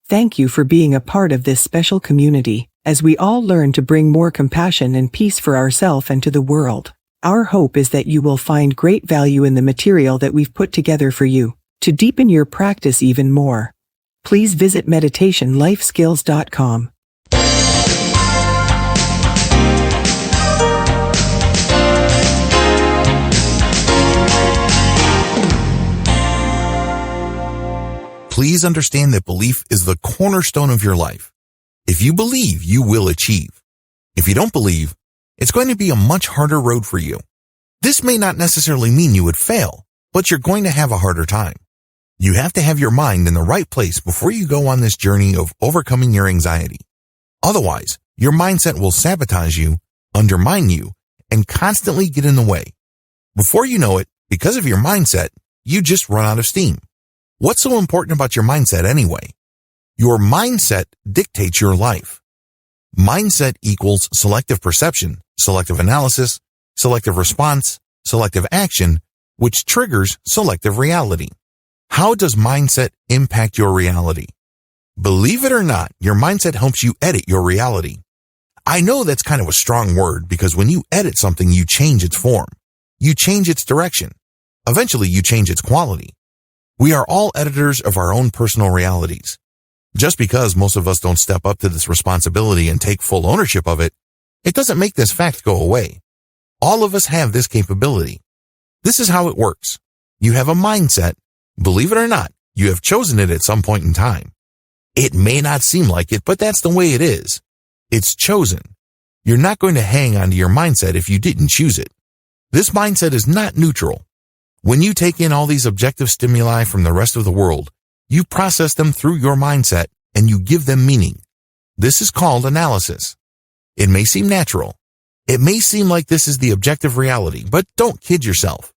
Thank you for being a part of this special community, as we all learn to bring more compassion and peace for ourselves and to the world. Our hope is that you will find great value in the material that we've put together for you, to deepen your practice even more. Please visit meditationlifeskills.com. Please understand that belief is the cornerstone of your life. If you believe, you will achieve. If you don't believe, it's going to be a much harder road for you. This may not necessarily mean you would fail, but you're going to have a harder time. You have to have your mind in the right place before you go on this journey of overcoming your anxiety. Otherwise, your mindset will sabotage you, undermine you, and constantly get in the way. Before you know it, because of your mindset, you just run out of steam. What's so important about your mindset anyway? Your mindset dictates your life. Mindset equals selective perception, selective analysis, selective response, selective action, which triggers selective reality. How does mindset impact your reality? Believe it or not, your mindset helps you edit your reality. I know that's kind of a strong word because when you edit something, you change its form. You change its direction. Eventually, you change its quality. We are all editors of our own personal realities. Just because most of us don't step up to this responsibility and take full ownership of it, it doesn't make this fact go away. All of us have this capability. This is how it works. You have a mindset. Believe it or not, you have chosen it at some point in time. It may not seem like it, but that's the way it is. It's chosen. You're not going to hang on to your mindset if you didn't choose it. This mindset is not neutral. When you take in all these objective stimuli from the rest of the world, you process them through your mindset and you give them meaning. This is called analysis. It may seem natural. It may seem like this is the objective reality, but don't kid yourself.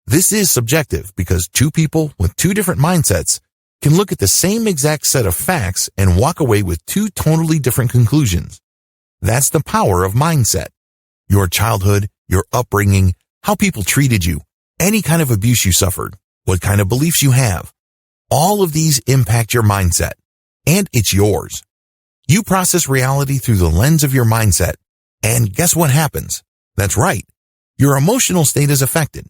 This is subjective because two people with two different mindsets can look at the same exact set of facts and walk away with two totally different conclusions. That's the power of mindset. Your childhood, your upbringing, how people treated you, any kind of abuse you suffered, what kind of beliefs you have. All of these impact your mindset, and it's yours. You process reality through the lens of your mindset, and guess what happens? That's right. Your emotional state is affected.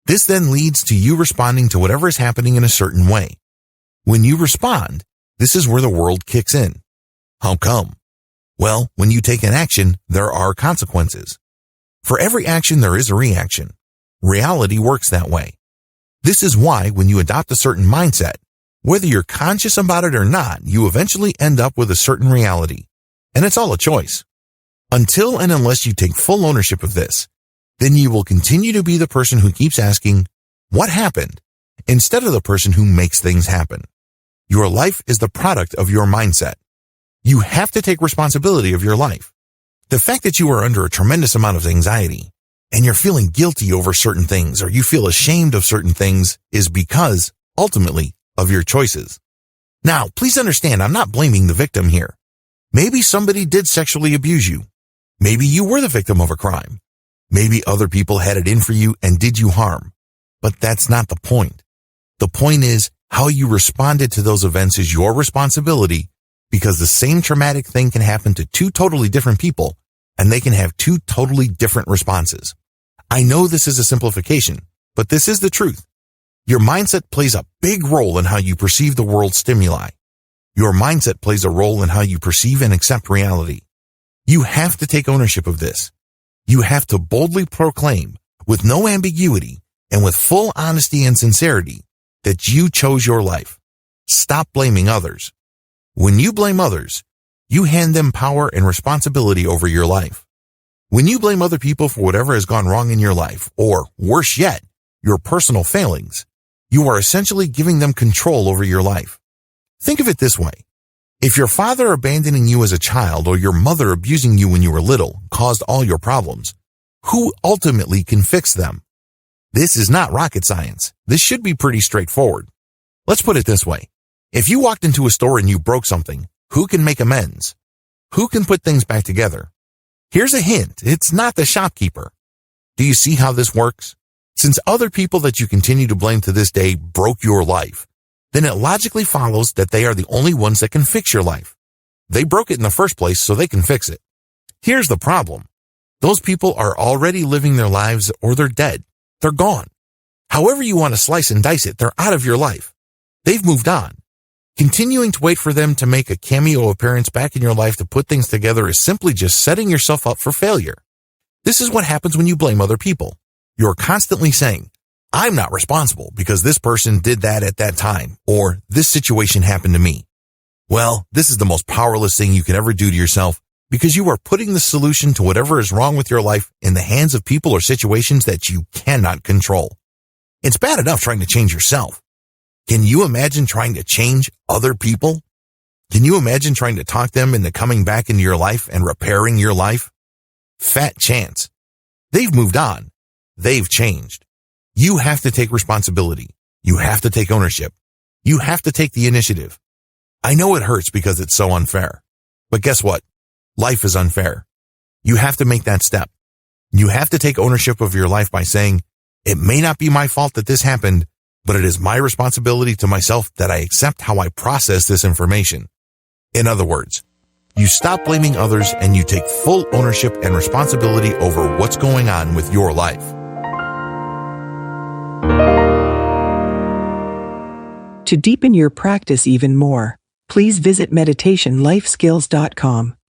This then leads to you responding to whatever is happening in a certain way. When you respond, this is where the world kicks in. How come? Well, when you take an action, there are consequences. For every action, there is a reaction. Reality works that way. This is why when you adopt a certain mindset, whether you're conscious about it or not, you eventually end up with a certain reality. And it's all a choice. Until and unless you take full ownership of this, then you will continue to be the person who keeps asking, what happened? Instead of the person who makes things happen. Your life is the product of your mindset. You have to take responsibility of your life. The fact that you are under a tremendous amount of anxiety and you're feeling guilty over certain things or you feel ashamed of certain things is because, ultimately, of your choices. Now, please understand, I'm not blaming the victim here. Maybe somebody did sexually abuse you. Maybe you were the victim of a crime. Maybe other people had it in for you and did you harm. But that's not the point. The point is, how you responded to those events is your responsibility because the same traumatic thing can happen to two totally different people and they can have two totally different responses. I know this is a simplification, but this is the truth. Your mindset plays a big role in how you perceive the world's stimuli. Your mindset plays a role in how you perceive and accept reality. You have to take ownership of this. You have to boldly proclaim, with no ambiguity and with full honesty and sincerity, that you chose your life. Stop blaming others. When you blame others, you hand them power and responsibility over your life. When you blame other people for whatever has gone wrong in your life, or worse yet, your personal failings, you are essentially giving them control over your life. Think of it this way. If your father abandoning you as a child or your mother abusing you when you were little caused all your problems, who ultimately can fix them? This is not rocket science. This should be pretty straightforward. Let's put it this way. If you walked into a store and you broke something, who can make amends? Who can put things back together? Here's a hint. It's not the shopkeeper. Do you see how this works? Since other people that you continue to blame to this day broke your life, then it logically follows that they are the only ones that can fix your life. They broke it in the first place, so they can fix it. Here's the problem. Those people are already living their lives, or they're dead. They're gone. However you want to slice and dice it, they're out of your life. They've moved on. Continuing to wait for them to make a cameo appearance back in your life to put things together is simply just setting yourself up for failure. This is what happens when you blame other people. You're constantly saying, I'm not responsible because this person did that at that time, or this situation happened to me. Well, this is the most powerless thing you can ever do to yourself, because you are putting the solution to whatever is wrong with your life in the hands of people or situations that you cannot control. It's bad enough trying to change yourself. Can you imagine trying to change other people? Can you imagine trying to talk them into coming back into your life and repairing your life? Fat chance. They've moved on. They've changed. You have to take responsibility. You have to take ownership. You have to take the initiative. I know it hurts because it's so unfair. But guess what? Life is unfair. You have to make that step. You have to take ownership of your life by saying, it may not be my fault that this happened, but it is my responsibility to myself that I accept how I process this information. In other words, you stop blaming others and you take full ownership and responsibility over what's going on with your life. To deepen your practice even more, please visit meditationlifeskills.com.